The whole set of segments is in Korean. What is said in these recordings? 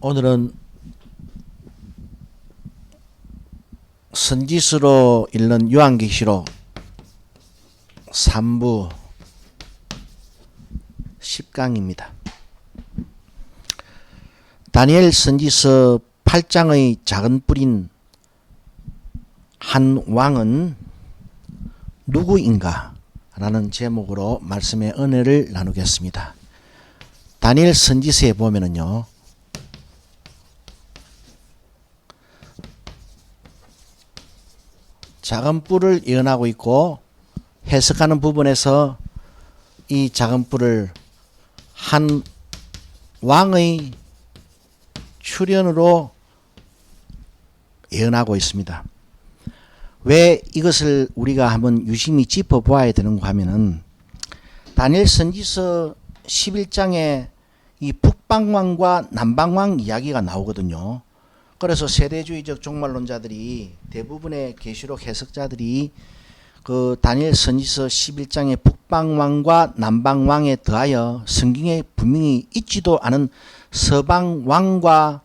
오늘은 선지서로 읽는 요한계시록 3부 10강입니다. 다니엘 선지서 8장의 작은 뿔인 한 왕은 누구인가? 라는 제목으로 말씀의 은혜를 나누겠습니다. 다니엘 선지서에 보면은요, 작은 뿔을 예언하고 있고, 해석하는 부분에서 이 작은 뿔을 한 왕의 출현으로 예언하고 있습니다. 왜 이것을 우리가 한번 유심히 짚어보아야 되는가 하면은, 다니엘 선지서 11장에 이 북방왕과 남방왕 이야기가 나오거든요. 그래서 세대주의적 종말론자들이, 대부분의 계시록 해석자들이 그 다니엘 선지서 11장의 북방왕과 남방왕에 더하여 성경에 분명히 있지도 않은 서방왕과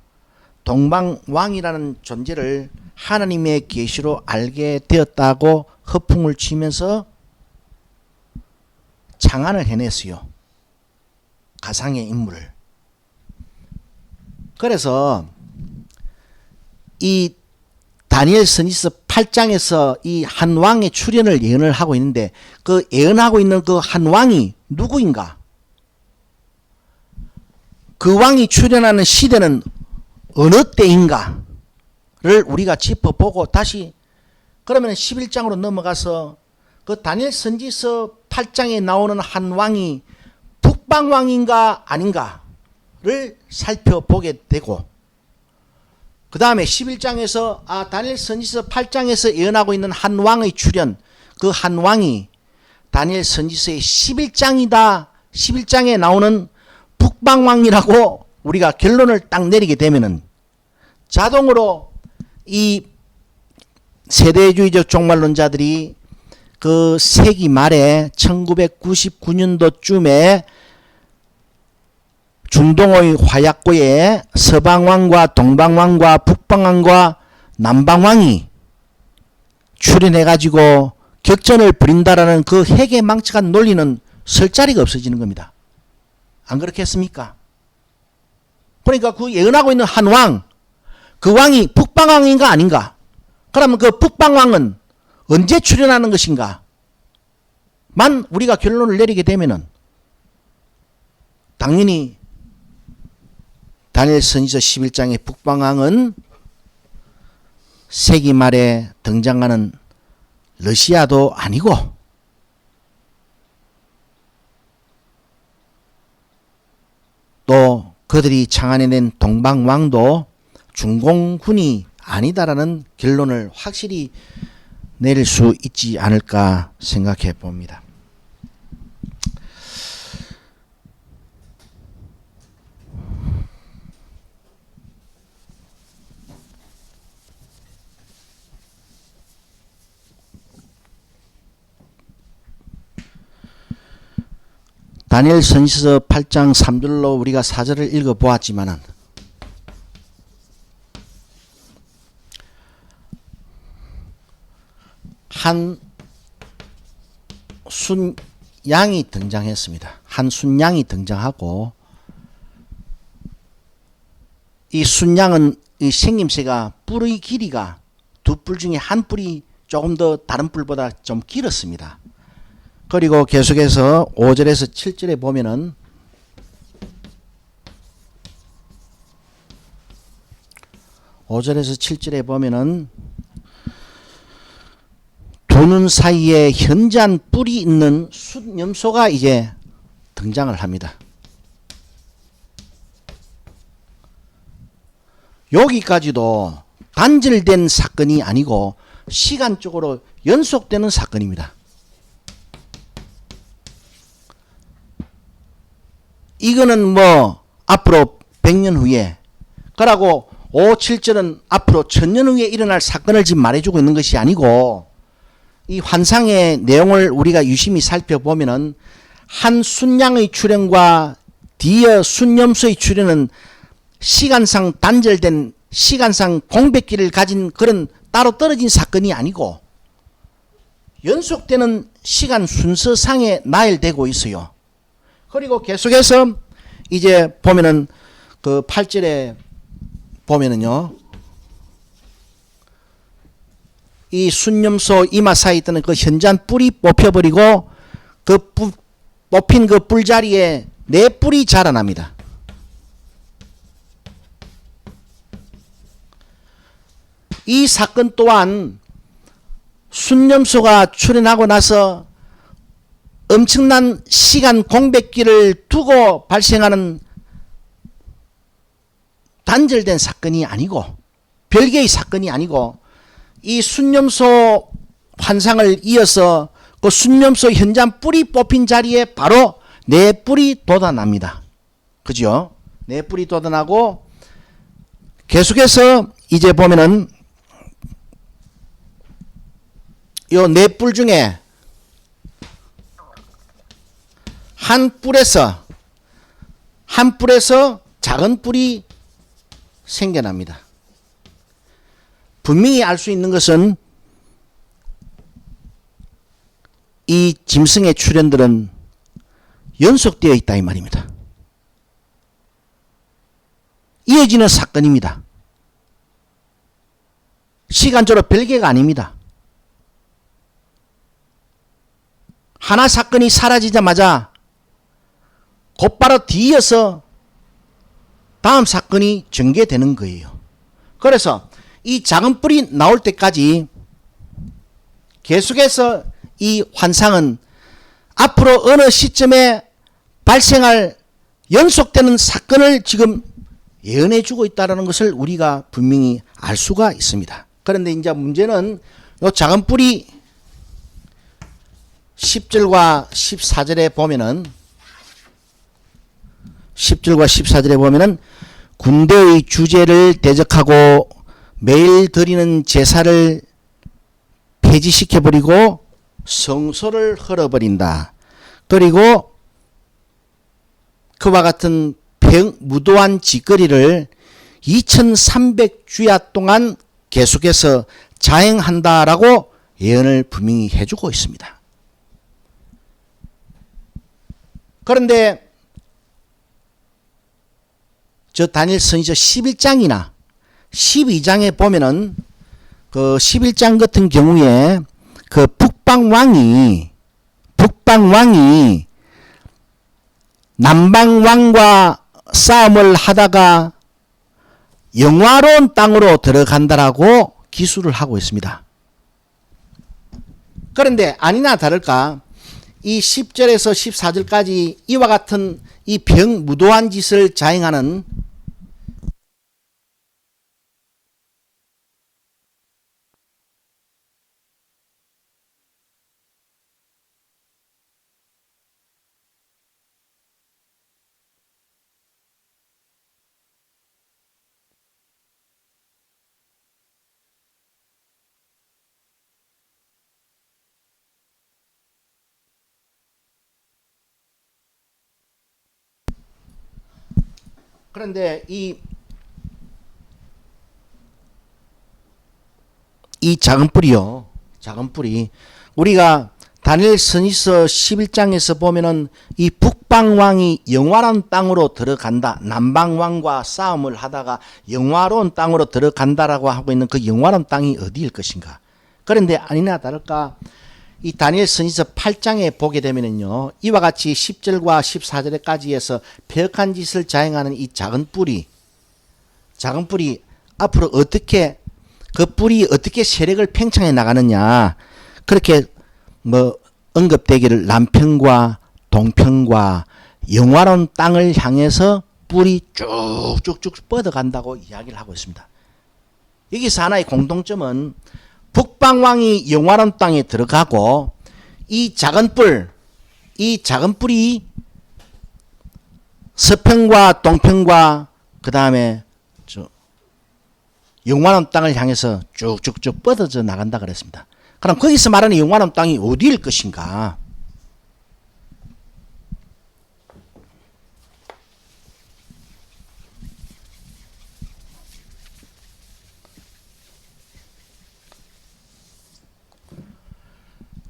동방왕이라는 존재를 하나님의 계시로 알게 되었다고 허풍을 치면서 창안을 해냈어요. 가상의 인물을. 그래서 이 다니엘 선지서 8장에서 이 한 왕의 출현을 예언을 하고 있는데, 그 예언하고 있는 그 한 왕이 누구인가? 그 왕이 출현하는 시대는 어느 때인가를 우리가 짚어보고, 다시 그러면 11장으로 넘어가서 그 다니엘 선지서 8장에 나오는 한 왕이 북방왕인가 아닌가를 살펴보게 되고, 그 다음에 11장에서 다니엘 선지서 8장에서 예언하고 있는 한 왕의 출현, 그 한 왕이 다니엘 선지서의 11장이다, 11장에 나오는 북방왕이라고 우리가 결론을 딱 내리게 되면은, 자동으로 이 세대주의적 종말론자들이 그 세기 말에 1999년도쯤에 중동의 화약고에 서방왕과 동방왕과 북방왕과 남방왕이 출현해가지고 격전을 벌인다라는 그 해괴망측한 논리는 설 자리가 없어지는 겁니다. 안 그렇겠습니까? 그러니까 그 예언하고 있는 한 왕, 그 왕이 북방왕인가 아닌가? 그러면 그 북방왕은 언제 출현하는 것인가? 만 우리가 결론을 내리게 되면은, 당연히 다니엘 선지서 11장의 북방왕은 세기 말에 등장하는 러시아도 아니고, 또 그들이 창안해낸 동방왕도 중공군이 아니다라는 결론을 확실히 내릴 수 있지 않을까 생각해 봅니다. 다니엘 선지서 8장 3절로 우리가 4절을 읽어보았지만은, 한 순양이 등장했습니다. 한 순양이 등장하고, 이 순양은 이 생김새가 뿔의 길이가 두 뿔 중에 한 뿔이 조금 더 다른 뿔보다 좀 길었습니다. 그리고 계속해서 5절에서 7절에 보면은, 두 눈 사이에 현저한 뿔이 있는 숫염소가 이제 등장을 합니다. 여기까지도 단절된 사건이 아니고 시간적으로 연속되는 사건입니다. 이거는 뭐 앞으로 100년 후에, 그러고 5, 7절은 앞으로 1000년 후에 일어날 사건을 지금 말해주고 있는 것이 아니고, 이 환상의 내용을 우리가 유심히 살펴보면은 한 순양의 출현과 뒤에 순염소의 출현은 시간상 단절된 시간상 공백기를 가진 그런 따로 떨어진 사건이 아니고 연속되는 시간 순서상에 나열되고 있어요. 그리고 계속해서 이제 보면은 그 8절에 보면은요, 이 순념소 이마 사이에 있던 그 현잔 뿔이 뽑혀버리고 그 뽑힌 그 뿔자리에 네 뿔이 자라납니다. 이 사건 또한 순념소가 출현하고 나서 엄청난 시간 공백기를 두고 발생하는 단절된 사건이 아니고 별개의 사건이 아니고 이 순념소 환상을 이어서 그 순념소 현장 뿔이 뽑힌 자리에 바로 네 뿔이 돋아납니다. 그죠? 네 뿔이 돋아나고 계속해서 이제 보면은 요 네 뿔 중에 한 뿔에서 작은 뿔이 생겨납니다. 분명히 알 수 있는 것은 이 짐승의 출현들은 연속되어 있다 이 말입니다. 이어지는 사건입니다. 시간적으로 별개가 아닙니다. 하나 사건이 사라지자마자 곧바로 뒤이어서 다음 사건이 전개되는 거예요. 그래서 이 작은 뿔이 나올 때까지 계속해서 이 환상은 앞으로 어느 시점에 발생할 연속되는 사건을 지금 예언해 주고 있다는 것을 우리가 분명히 알 수가 있습니다. 그런데 이제 문제는 이 작은 뿔이 10절과 14절에 보면은 10절과 14절에 보면은 군대의 주제를 대적하고 매일 드리는 제사를 폐지시켜버리고 성소를 헐어버린다. 그리고 그와 같은 무도한 짓거리를 2300주야 동안 계속해서 자행한다라고 예언을 분명히 해주고 있습니다. 그런데 저 다니엘 선지서 11장이나 12장에 보면은 그 11장 같은 경우에 그 북방왕이 남방왕과 싸움을 하다가 영화로운 땅으로 들어간다라고 기술을 하고 있습니다. 그런데 아니나 다를까 이 10절에서 14절까지 이와 같은 이 병무도한 짓을 자행하는 그런데 이 작은 뿔이요. 작은 뿔이 우리가 다니엘 선지서 11장에서 보면은 이 북방왕이 영화로운 땅으로 들어간다. 남방왕과 싸움을 하다가 영화로운 땅으로 들어간다라고 하고 있는 그 영화로운 땅이 어디일 것인가. 그런데 아니나 다를까 이 다니엘 선지서 8장에 보게 되면은요. 이와 같이 10절과 14절까지 해서 폐역한 짓을 자행하는 이 작은 뿔이 앞으로 어떻게 그 뿔이 어떻게 세력을 팽창해 나가느냐. 그렇게 언급되기를 남편과 동편과 영화로운 땅을 향해서 뿔이 쭉쭉쭉 뻗어간다고 이야기를 하고 있습니다. 여기서 하나의 공통점은 북방왕이 영화로운 땅에 들어가고 이 작은 뿔이 서편과 동편과 그 다음에 영화로운 땅을 향해서 쭉쭉쭉 뻗어져 나간다 그랬습니다. 그럼 거기서 말하는 영화로운 땅이 어디일 것인가?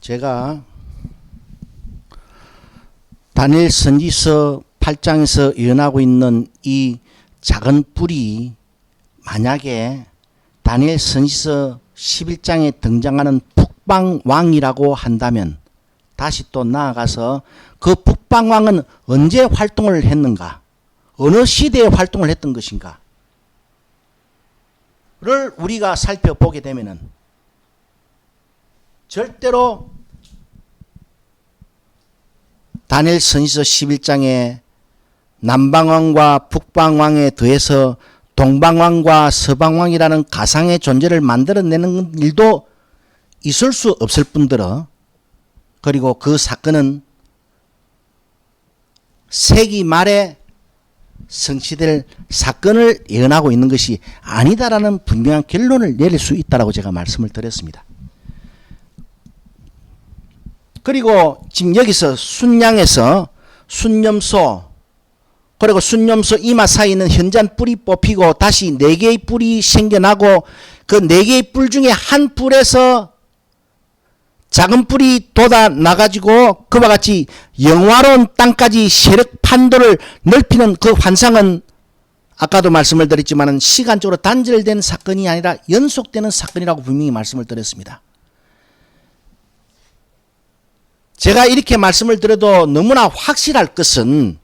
제가 다니엘 선지서 8장에서 예언하고 있는 이 작은 뿔이 만약에 다니엘 선지서 11장에 등장하는 북방왕이라고 한다면 다시 또 나아가서 그 북방왕은 언제 활동을 했는가? 어느 시대에 활동을 했던 것인가? 를 우리가 살펴보게 되면은 절대로 다니엘 선지서 11장에 남방왕과 북방왕에 더해서 동방왕과 서방왕이라는 가상의 존재를 만들어내는 일도 있을 수 없을 뿐더러 그리고 그 사건은 세기 말에 성취될 사건을 예언하고 있는 것이 아니다라는 분명한 결론을 내릴 수 있다라고 제가 말씀을 드렸습니다. 그리고 지금 여기서 순양에서 순념소 그리고 순념소 이마 사이에 있는 현잔 뿔이 뽑히고 다시 4개의 뿔이 생겨나고 그 4개의 뿔 중에 한 뿔에서 작은 뿔이 돋아 나가지고 그와 같이 영화로운 땅까지 세력 판도를 넓히는 그 환상은 아까도 말씀을 드렸지만 시간적으로 단절된 사건이 아니라 연속되는 사건이라고 분명히 말씀을 드렸습니다. 제가 이렇게 말씀을 드려도 너무나 확실할 것은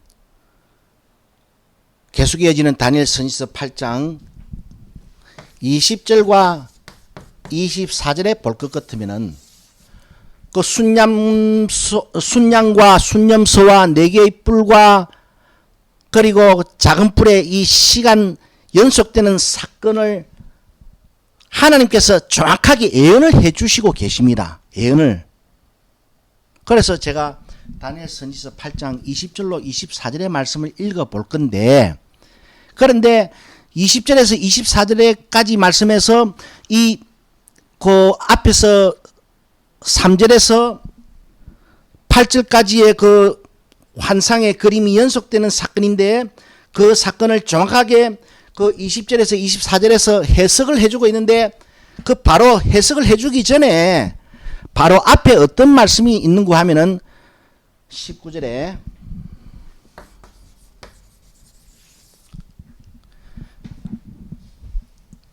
계속 이어지는 다니엘 선지서 8장 20절과 24절에 볼 것 같으면은 그 순양과 순념소와 4개의 뿔과 그리고 작은 뿔의 이 시간 연속되는 사건을 하나님께서 정확하게 예언을 해 주시고 계십니다. 예언을. 그래서 제가 다니엘 선지서 8장 20절로 24절의 말씀을 읽어 볼 건데 그런데 20절에서 24절까지 말씀해서 그 앞에서 3절에서 8절까지의 그 환상의 그림이 연속되는 사건인데 그 사건을 정확하게 그 20절에서 24절에서 해석을 해주고 있는데 그 바로 해석을 해주기 전에 바로 앞에 어떤 말씀이 있는가 하면은 19절에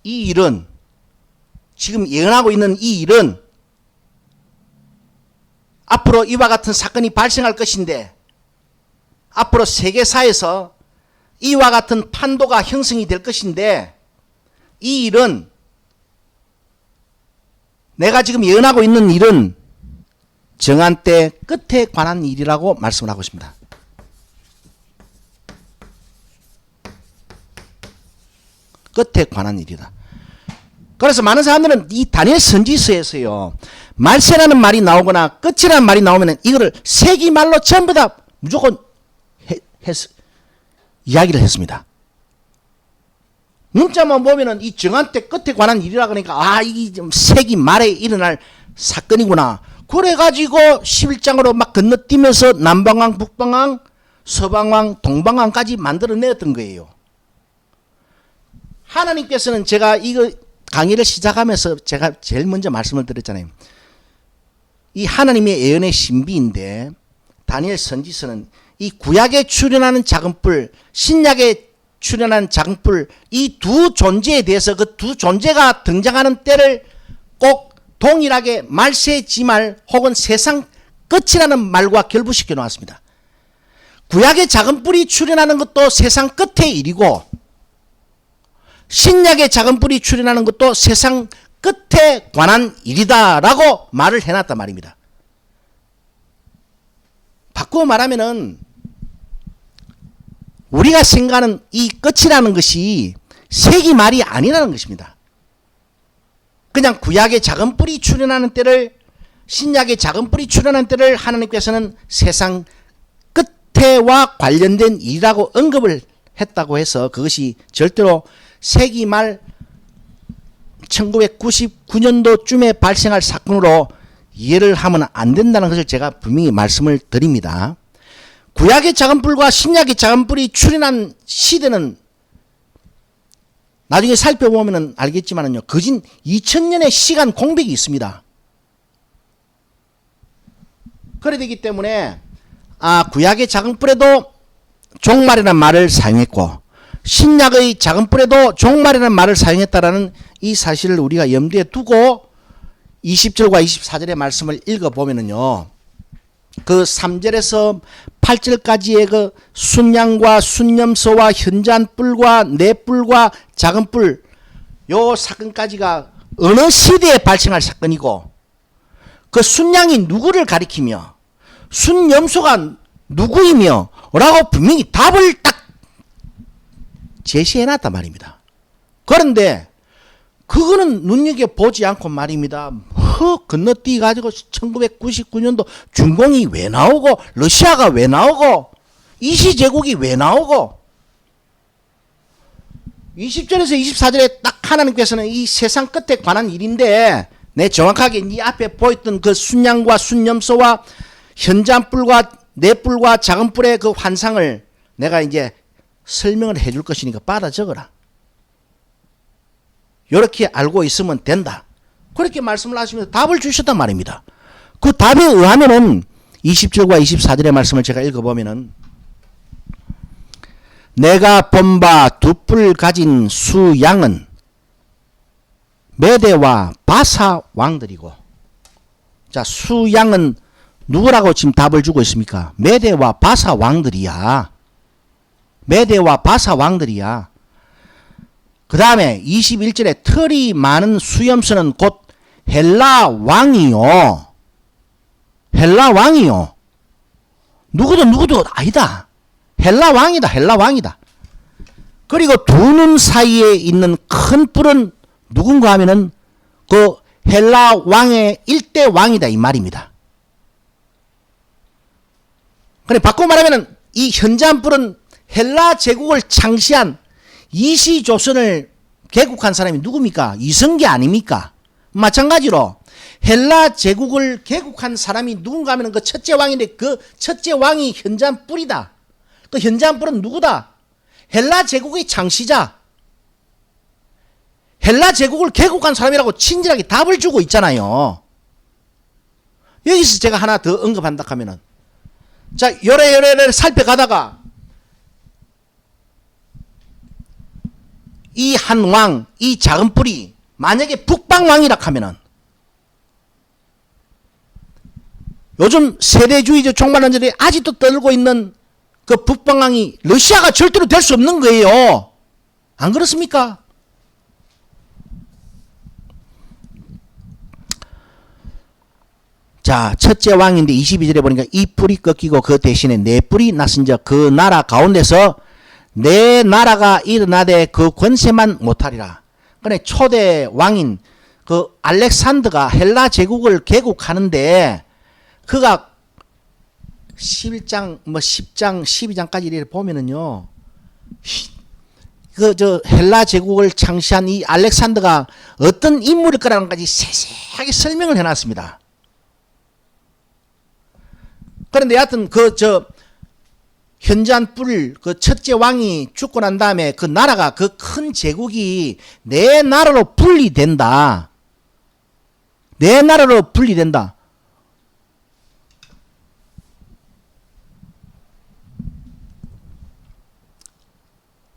이 일은 지금 예언하고 있는 이 일은 앞으로 이와 같은 사건이 발생할 것인데 앞으로 세계사에서 이와 같은 판도가 형성이 될 것인데 이 일은 내가 지금 예언하고 있는 일은 정한 때 끝에 관한 일이라고 말씀을 하고 있습니다. 끝에 관한 일이다. 그래서 많은 사람들은 이 다니엘 선지서에서요 말세라는 말이 나오거나 끝이라는 말이 나오면 이거를 세기말로 전부 다 무조건 이야기를 했습니다. 문자만 보면은 이 정한 때 끝에 관한 일이라 그러니까 이게 좀 세기 말에 일어날 사건이구나. 그래가지고 11장으로 막 건너뛰면서 남방왕, 북방왕, 서방왕, 동방왕까지 만들어내었던 거예요. 하나님께서는 제가 이거 강의를 시작하면서 제가 제일 먼저 말씀을 드렸잖아요. 이 하나님의 예언의 신비인데 다니엘 선지서는 이 구약에 출현하는 작은 뿔, 신약에 출현한 작은 뿔, 이 두 존재에 대해서 그 두 존재가 등장하는 때를 꼭 동일하게 말세 지말 혹은 세상 끝이라는 말과 결부시켜 놓았습니다. 구약의 작은 뿔이 출현하는 것도 세상 끝의 일이고 신약의 작은 뿔이 출현하는 것도 세상 끝에 관한 일이다라고 말을 해놨단 말입니다. 바꾸어 말하면은 우리가 생각하는 이 끝이라는 것이 세기 말이 아니라는 것입니다. 그냥 구약의 작은 뿔이 출현하는 때를 신약의 작은 뿔이 출현하는 때를 하나님께서는 세상 끝에와 관련된 일이라고 언급을 했다고 해서 그것이 절대로 세기 말 1999년도쯤에 발생할 사건으로 이해를 하면 안 된다는 것을 제가 분명히 말씀을 드립니다. 구약의 작은 뿔과 신약의 작은 뿔이 출현한 시대는 나중에 살펴보면 알겠지만요. 거진 2000년의 시간 공백이 있습니다. 그래 되기 때문에 구약의 작은 뿔에도 종말이라는 말을 사용했고 신약의 작은 뿔에도 종말이라는 말을 사용했다라는 이 사실을 우리가 염두에 두고 20절과 24절의 말씀을 읽어보면은요. 그 3절에서 8절까지의 그 순양과 순염소와 현저한 뿔과 네 뿔과 작은 뿔 요 사건까지가 어느 시대에 발생할 사건이고 그 순양이 누구를 가리키며 순염소가 누구이며 라고 분명히 답을 딱 제시해놨단 말입니다. 그런데 그거는 눈여겨보지 않고 말입니다. 건너뛰어 가지고 1999년도 중공이 왜 나오고 러시아가 왜 나오고 이시제국이 왜 나오고 20절에서 24절에 딱 하나님께서는 이 세상 끝에 관한 일인데 내 정확하게 이 앞에 보였던 그 순양과 순염소와 현저한 뿔과 네 뿔과 작은 뿔의 그 환상을 내가 이제 설명을 해줄 것이니까 받아 적어라. 이렇게 알고 있으면 된다. 그렇게 말씀을 하시면서 답을 주셨단 말입니다. 그 답에 의하면은 20절과 24절의 말씀을 제가 읽어보면은 내가 본 바 두 뿔 가진 수양은 메대와 바사 왕들이고 자 수양은 누구라고 지금 답을 주고 있습니까? 메대와 바사 왕들이야. 메대와 바사 왕들이야. 그 다음에 21절에 털이 많은 수염소는 곧 헬라 왕이요. 헬라 왕이요. 누구도 아니다. 헬라 왕이다. 헬라 왕이다. 그리고 두 눈 사이에 있는 큰 뿔은 누군가 하면은 그 헬라 왕의 일대 왕이다 이 말입니다. 그래 바꿔 말하면은 이 현저한 뿔은 헬라 제국을 창시한 이시조선을 개국한 사람이 누굽니까? 이성계 아닙니까? 마찬가지로 헬라 제국을 개국한 사람이 누군가 하면 그 첫째 왕인데 그 첫째 왕이 현저한 뿔이다. 그 현저한 뿔은 누구다? 헬라 제국의 창시자. 헬라 제국을 개국한 사람이라고 친절하게 답을 주고 있잖아요. 여기서 제가 하나 더 언급한다 하면은 자 요래 살펴가다가 이 한 왕, 이 작은 뿔이 만약에 북방왕이라 하면은 요즘 세대주의적 종말론자들이 아직도 떨고 있는 그 북방왕이 러시아가 절대로 될 수 없는 거예요. 안 그렇습니까? 자, 첫째 왕인데 22절에 보니까 이 뿔이 꺾이고 그 대신에 네 뿔이 났은즉 그 나라 가운데서 내 나라가 일어나되 그 권세만 못하리라. 그래 초대 왕인 그 알렉산더가 헬라 제국을 개국하는데 그가 11장 뭐 10장 12장까지 이렇게 보면은요. 그 저 헬라 제국을 창시한 이 알렉산더가 어떤 인물일 거라는 것까지 세세하게 설명을 해 놨습니다. 그런데 여하튼 그 저 현저한 뿔 그 첫째 왕이 죽고 난 다음에 그 나라가 그 큰 제국이 내 나라로 분리된다. 내 나라로 분리된다.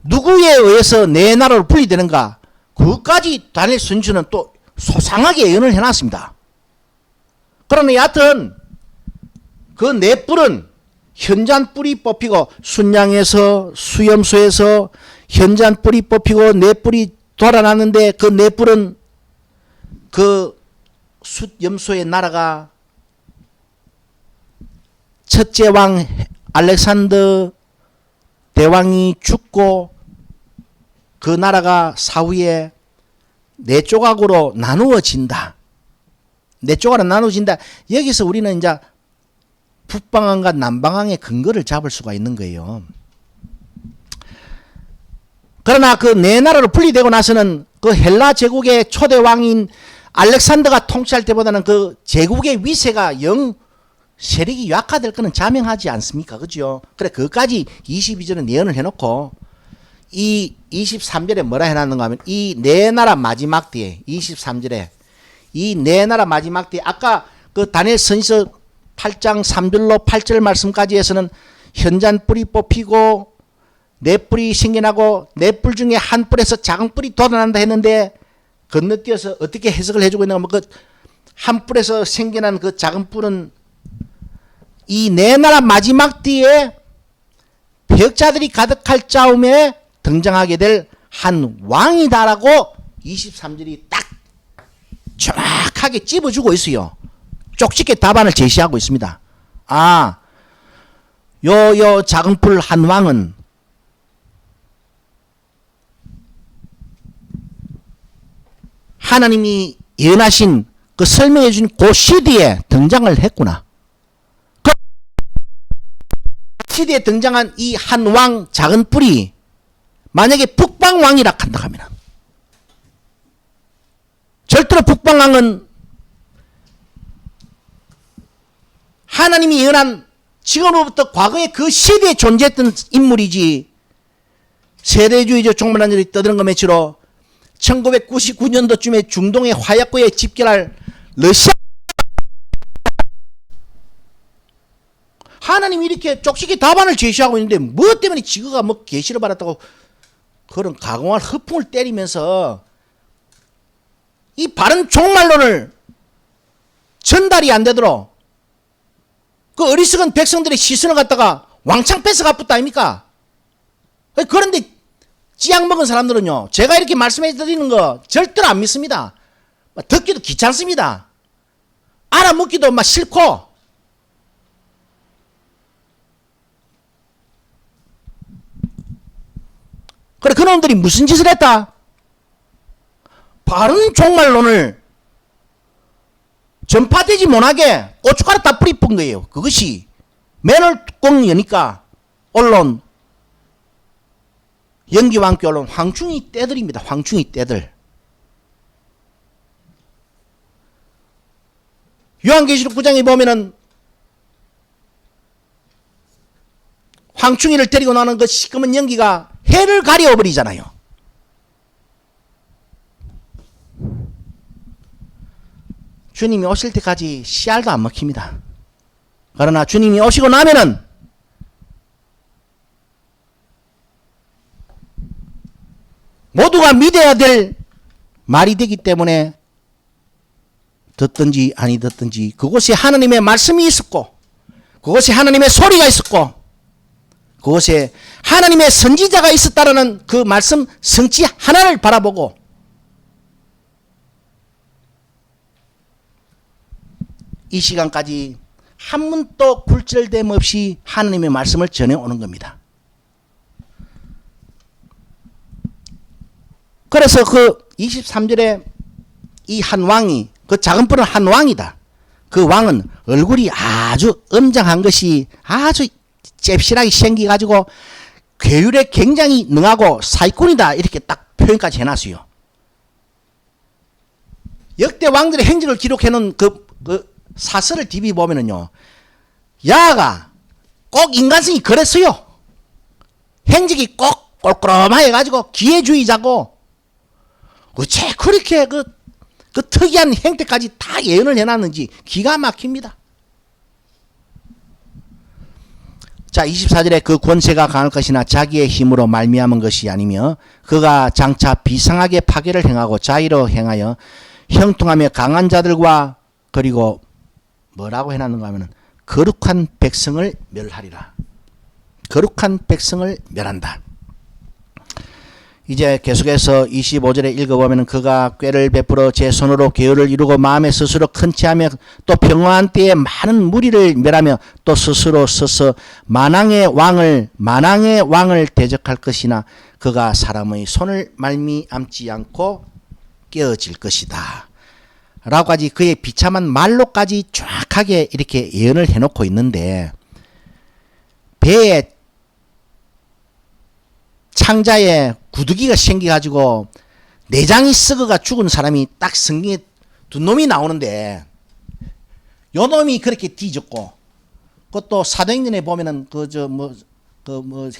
누구에 의해서 내 나라로 분리되는가? 그것까지 다니엘 선지자는 또 소상하게 예언을 해놨습니다. 그러나 여하튼 그 네 뿔은 현저한 뿔이 뽑히고 순양에서 수염소에서 현저한 뿔이 뽑히고 네 뿔이 돌아났는데 그 네 뿔은 그 숫염소의 나라가 첫째 왕 알렉산더 대왕이 죽고 그 나라가 사후에 네 조각으로 나누어진다. 네 조각으로 나누어진다. 여기서 우리는 이제 북방왕과 남방왕의 근거를 잡을 수가 있는 거예요. 그러나 그 네 나라로 분리되고 나서는 그 헬라 제국의 초대 왕인 알렉산더가 통치할 때보다는 그 제국의 위세가 영 세력이 약화될 것은 자명하지 않습니까? 그죠? 그래, 그것까지 22절에 예언을 해놓고, 이 23절에 뭐라 해놨는가 하면, 이 네 나라 마지막 뒤에, 23절에, 이 네 나라 마지막 뒤에, 아까 그 다니엘 선지서 8장 3절로 8절 말씀까지 해서는 현잔 뿔이 뽑히고 네 뿔이 생겨나고 네 뿔 중에 한 뿔에서 작은 뿔이 돋아난다 했는데 건너뛰어서 어떻게 해석을 해주고 있는가 하면 그 한 뿔에서 생겨난 그 작은 뿔은 이 네 나라 마지막 뒤에 벽자들이 가득할 자움에 등장하게 될 한 왕이다라고 23절이 딱 정확하게 찝어주고 있어요. 쪽집게 답안을 제시하고 있습니다. 아, 요 작은 뿔 한 왕은 하나님이 예언하신 그 설명해 준 그 시대에 등장을 했구나. 그 시대에 등장한 이 한 왕 작은 뿔이 만약에 북방왕이라 한다 하면 절대로 북방왕은 하나님이 예언한 지금으로부터 과거에 그 시대에 존재했던 인물이지 세대주의적 종말론자들이 떠드는 것 매치로 1999년도쯤에 중동의 화약고에 집결할 러시아 하나님이 이렇게 쪽식이 답안을 제시하고 있는데 뭐 때문에 지구가 뭐 계시를 받았다고 그런 가공할 허풍을 때리면서 이 바른 종말론을 전달이 안 되도록 그 어리석은 백성들의 시선을 갖다가 왕창 뺏어가쁘다 아닙니까? 그런데 찌약 먹은 사람들은요, 제가 이렇게 말씀해 드리는 거 절대로 안 믿습니다. 듣기도 귀찮습니다. 알아먹기도 막 싫고. 그래, 그놈들이 무슨 짓을 했다? 바른 종말론을 전파되지 못하게 고춧가루 다 뿌리뿐 거예요. 그것이 맨을 뚜껑 여니까 언론, 연기왕교 언론, 황충이 떼들입니다. 황충이 떼들. 요한계시록 9장에 보면은 황충이를 데리고 나오는 그 시커먼 연기가 해를 가려버리잖아요. 주님이 오실 때까지 씨알도 안 먹힙니다. 그러나 주님이 오시고 나면은 모두가 믿어야 될 말이 되기 때문에 듣든지 아니 듣든지 그곳에 하나님의 말씀이 있었고 그곳에 하나님의 소리가 있었고 그곳에 하나님의 선지자가 있었다라는 그 말씀 성취 하나를 바라보고 이 시간까지 한 문도 굴절됨 없이 하나님의 말씀을 전해오는 겁니다. 그래서 그 23절에 이 한 왕이 그 작은 뿔은 한 왕이다. 그 왕은 얼굴이 아주 엄장한 것이 아주 잽실하게 생겨가지고 괴율에 굉장히 능하고 사기꾼이다 이렇게 딱 표현까지 해놨어요. 역대 왕들의 행적을 기록해놓은 그 사설을 DB 보면은요, 야가 꼭 인간성이 그랬어요. 행적이 꼭 꼴꼴하게 가지고 기회주의자고 어째 그렇게 그 특이한 행태까지 다 예언을 해놨는지 기가 막힙니다. 자, 24절에 그 권세가 강할 것이나 자기의 힘으로 말미암은 것이 아니며 그가 장차 비상하게 파괴를 행하고 자의로 행하여 형통하며 강한 자들과 그리고 뭐라고 해놨는가 하면 거룩한 백성을 멸하리라. 거룩한 백성을 멸한다. 이제 계속해서 25절에 읽어보면 그가 꾀를 베풀어 제 손으로 계율을 이루고 마음에 스스로 큰 체하며 또 평화한 때에 많은 무리를 멸하며 또 스스로 서서 만왕의 왕을 대적할 것이나 그가 사람의 손을 말미암지 않고 깨어질 것이다. 라고까지 그의 비참한 말로까지 정확하게 이렇게 예언을 해놓고 있는데 배에 창자에 구두기가 생겨가지고 내장이 썩어가 죽은 사람이 딱 성경에 두 놈이 나오는데 요 놈이 그렇게 뒤졌고 그것도 사도행전에 보면은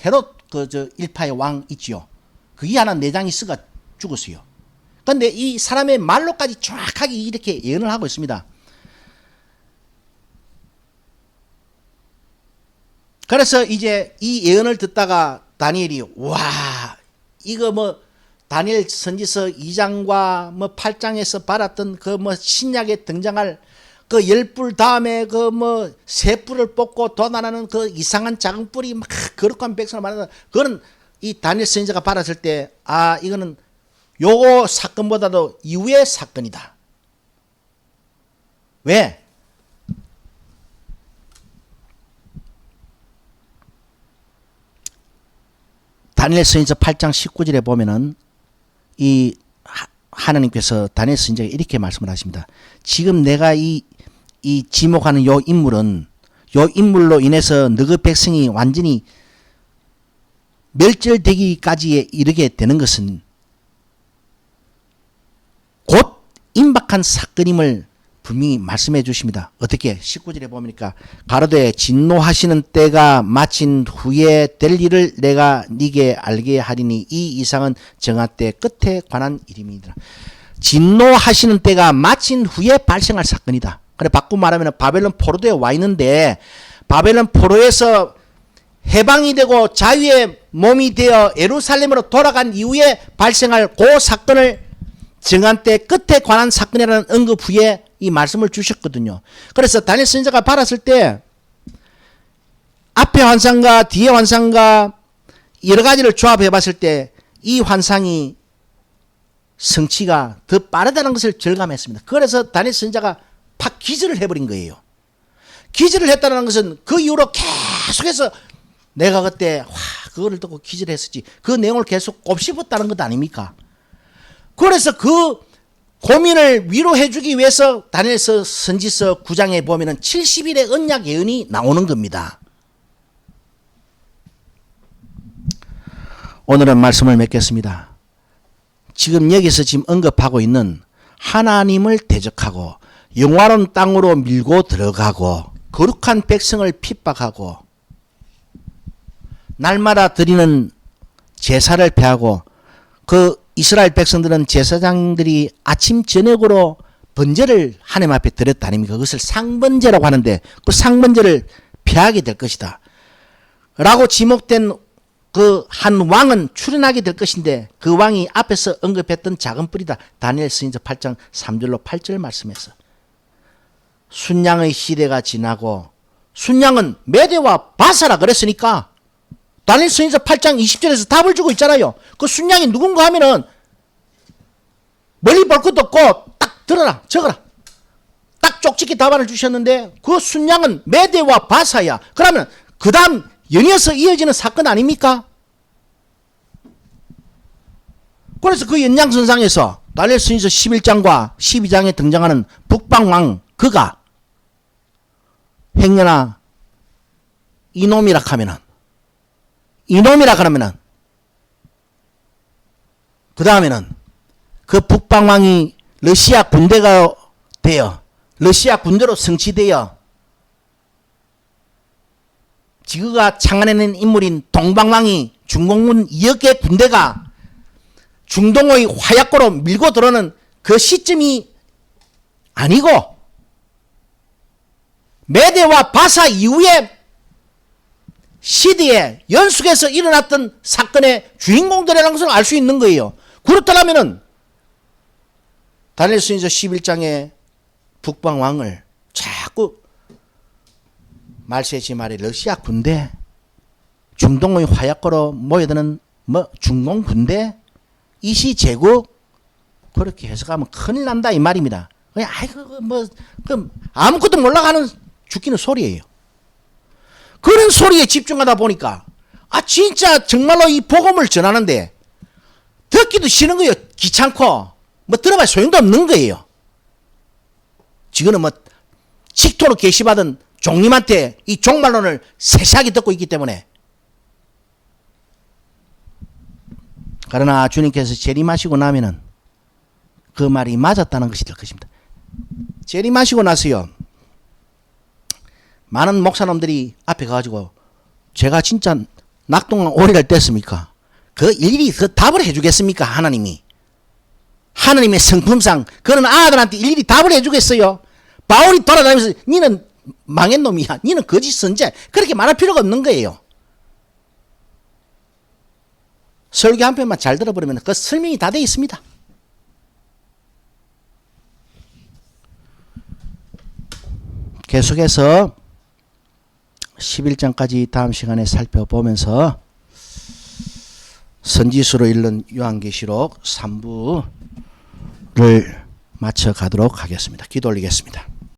헤롯 일파의 왕 있지요. 그게 하나 내장이 썩어 죽었어요. 그런데 이 사람의 말로까지 정확하게 이렇게 예언을 하고 있습니다. 그래서 이제 이 예언을 듣다가 다니엘이 와 이거 뭐 다니엘 선지서 2장과 뭐 8장에서 받았던 그 뭐 신약에 등장할 그 열불 다음에 그 뭐 새 뿔을 뽑고 돋아나는 그 이상한 작은 뿔이 막 거룩한 백성을 말하는 그거는 이 다니엘 선지자가 받았을 때 아 이거는 요거 사건보다도 이후의 사건이다. 왜? 다니엘 선지서 8장 19절에 보면은 이 하나님께서 다니엘 선지자에게 이렇게 말씀을 하십니다. 지금 내가 이 지목하는 요 인물은 요 인물로 인해서 너희 백성이 완전히 멸절되기까지 이르게 되는 것은 곧 임박한 사건임을 분명히 말씀해 주십니다. 어떻게? 19절에 보니까 가로되 진노하시는 때가 마친 후에 될 일을 내가 네게 알게 하리니 이 이상은 정한 때 끝에 관한 일입니다. 진노하시는 때가 마친 후에 발생할 사건이다. 그래 바꾸고 말하면 바벨론 포로도에 와 있는데 바벨론 포로에서 해방이 되고 자유의 몸이 되어 예루살렘으로 돌아간 이후에 발생할 그 사건을 정한 때 끝에 관한 사건이라는 언급 후에 이 말씀을 주셨거든요. 그래서 다니엘 선지자가 받았을 때 앞에 환상과 뒤에 환상과 여러 가지를 조합해 봤을 때 이 환상이 성취가 더 빠르다는 것을 절감했습니다. 그래서 다니엘 선지자가 팍 기절을 해버린 거예요. 기절을 했다는 것은 그 이후로 계속해서 내가 그때 와 그거를 듣고 기절했었지 그 내용을 계속 곱씹었다는 것 아닙니까? 그래서 그 고민을 위로해 주기 위해서 다니엘서 선지서 9장에 보면은 70일의 언약 예언이 나오는 겁니다. 오늘은 말씀을 맺겠습니다. 지금 여기서 지금 언급하고 있는 하나님을 대적하고 영화로운 땅으로 밀고 들어가고 거룩한 백성을 핍박하고 날마다 드리는 제사를 폐하고 그 이스라엘 백성들은 제사장들이 아침 저녁으로 번제를 하나님 앞에 드렸다 아닙니까? 그것을 상번제라고 하는데 그 상번제를 폐하게 될 것이다 라고 지목된 그 한 왕은 출현하게 될 것인데 그 왕이 앞에서 언급했던 작은 뿔이다. 다니엘 선지서 8장 3절로 8절 말씀에서 순양의 시대가 지나고 순양은 메대와 바사라 그랬으니까 다니엘 선지서 8장 20절에서 답을 주고 있잖아요. 그 순양이 누군가 하면은 멀리 볼 것도 없고 딱 들어라 적어라 딱 쪽집게 답안을 주셨는데 그 순양은 메대와 바사야. 그러면 그 다음 연이어서 이어지는 사건 아닙니까? 그래서 그 연장선상에서 다니엘 선지서 11장과 12장에 등장하는 북방왕 그가 행여나 이놈이라 하면은 그 다음에는 그 북방왕이 러시아 군대가 되어 러시아 군대로 성취되어 지그가 창안해낸 인물인 동방왕이 중공군 2억 개 군대가 중동의 화약고로 밀고 들어오는 그 시점이 아니고 메대와 바사 이후에 시대에 연속해서 일어났던 사건의 주인공들이라는 것을 알 수 있는 거예요. 그렇다면 다니엘 선지서 11장의 북방왕을 자꾸 말세지 말이 러시아 군대 중동의 화약고로 모여드는 뭐 중공 군대 이시 제국 그렇게 해석하면 큰일 난다 이 말입니다. 그냥 아이고 뭐 그럼 아무것도 몰라가는 죽기는 소리예요. 그런 소리에 집중하다 보니까 아 진짜 정말로 이 복음을 전하는데 듣기도 싫은 거예요. 귀찮고 뭐 들어봐야 소용도 없는 거예요. 지금은 뭐 직토로 계시받은 종님한테 이 종말론을 세세하게 듣고 있기 때문에. 그러나 주님께서 재림하시고 나면은 그 말이 맞았다는 것이 될 것입니다. 재림하시고 나서요 많은 목사님들이 앞에 가가지고 제가 진짜 낙동강 오리를 뗐습니까? 그 일일이 그 답을 해주겠습니까? 하나님이 하나님의 성품상 그런 아들한테 일일이 답을 해주겠어요? 바울이 돌아다니면서 니는 망한 놈이야. 니는 거짓 선지자. 그렇게 말할 필요가 없는 거예요. 설교 한 편만 잘 들어버리면 그 설명이 다 되어 있습니다. 계속해서 11장까지 다음 시간에 살펴보면서 선지수로 읽는 요한계시록 3부를 마쳐 가도록 하겠습니다. 기도 올리겠습니다.